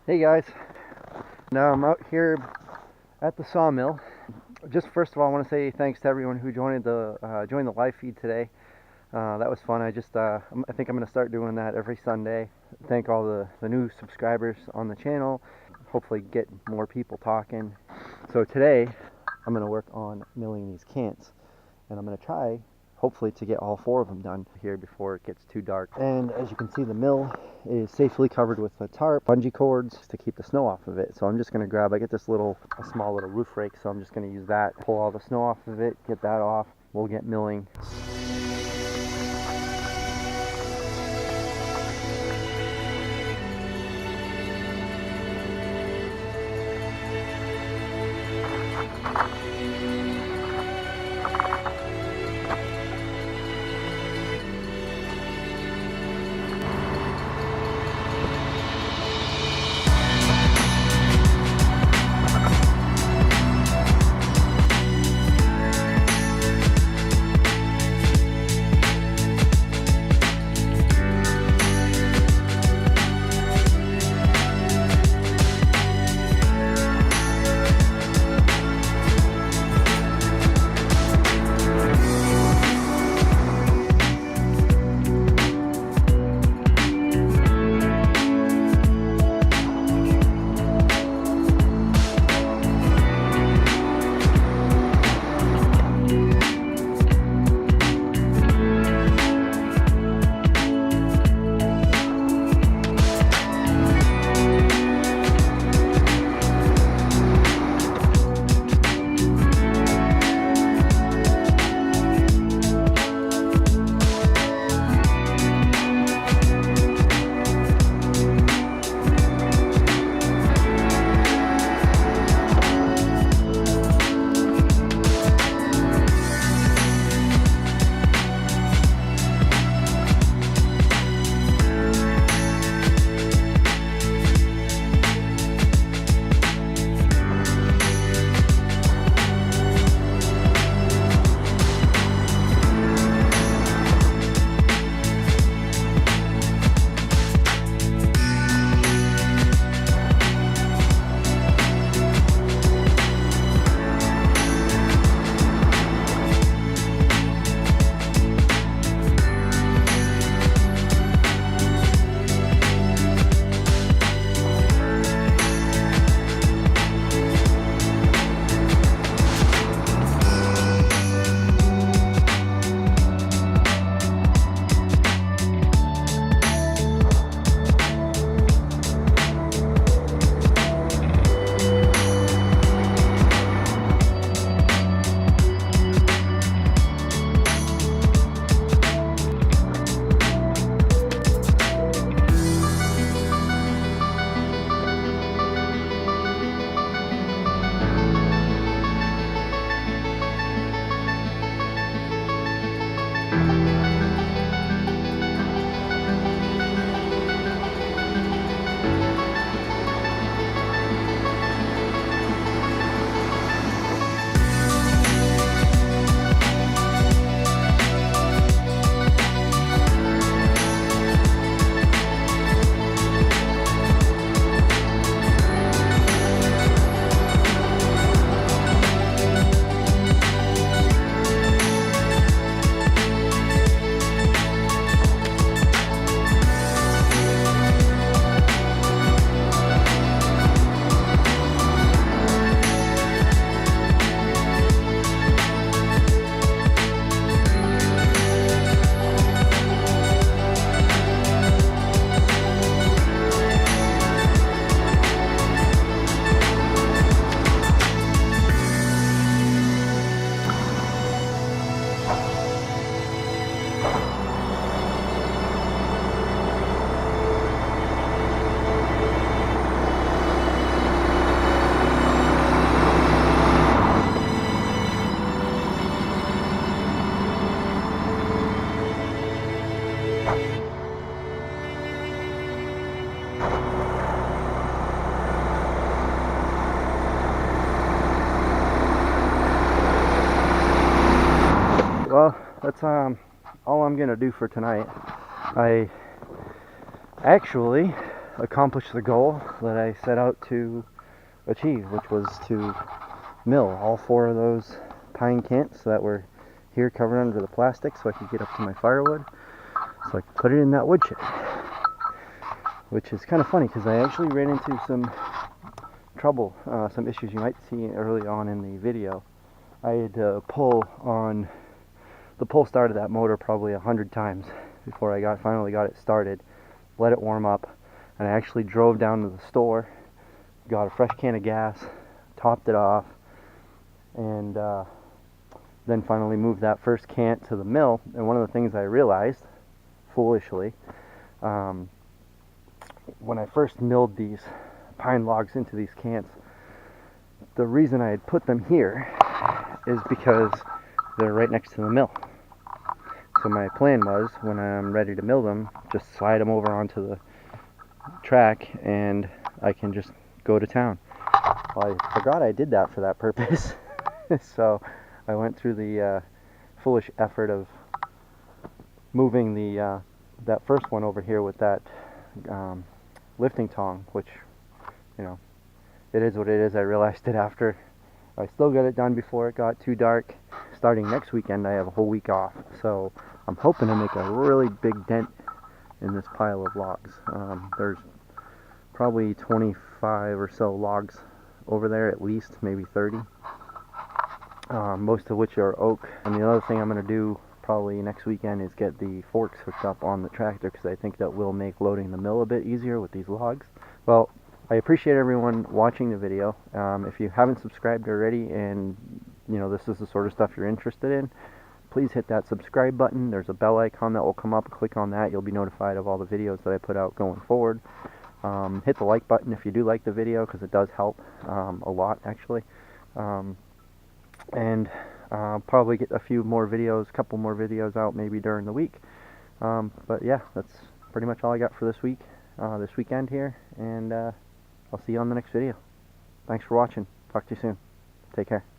Hey guys, now I'm out here at the sawmill. Just first of all, I want to say thanks to everyone who joined the live feed today. That was fun. I think I'm going to start doing that every Sunday. Thank all the new subscribers on the channel. Hopefully get more people talking. So today I'm going to work on milling these cants, and I'm going to try hopefully to get all 4 of them done here before it gets too dark. And as you can see, the mill is safely covered with a tarp, bungee cords to keep the snow off of it. So I'm just going to I get this a small little roof rake, so I'm just going to use that, pull all the snow off of it, get that off. We'll get milling. Well, that's all I'm gonna do for tonight. I actually accomplish the goal that I set out to achieve, which was to mill all 4 of those pine cants that were here covered under the plastic so I could get up to my firewood, so I could put it in that woodshed. Which is kind of funny because I actually ran into some trouble, some issues you might see early on in the video. I had to pull on the pull start of that motor probably 100 times before I finally got it started, let it warm up, and I actually drove down to the store, got a fresh can of gas, topped it off, and then finally moved that first cant to the mill. And one of the things I realized, foolishly, when I first milled these pine logs into these cants, the reason I had put them here is because they're right next to the mill. So my plan was, when I'm ready to mill them, just slide them over onto the track and I can just go to town. Well, I forgot I did that for that purpose. So I went through the foolish effort of moving the that first one over here with that lifting tong, which, you know, it is what it is. I realized it after. I still got it done before it got too dark. Starting next weekend I have a whole week off, so I'm hoping to make a really big dent in this pile of logs. There's probably 25 or so logs over there, at least, maybe 30, most of which are oak. And the other thing I'm going to do probably next weekend is get the forks hooked up on the tractor, because I think that will make loading the mill a bit easier with these logs. Well, I appreciate everyone watching the video. If you haven't subscribed already and you know this is the sort of stuff you're interested in, please hit that subscribe button. There's a bell icon that will come up. Click on that. You'll be notified of all the videos that I put out going forward. Hit the like button if you do like the video, because it does help a lot, actually. And probably get a few more videos, couple more videos out maybe during the week. But yeah, that's pretty much all I got for this week, this weekend here, and I'll see you on the next video. Thanks for watching. Talk to you soon. Take care.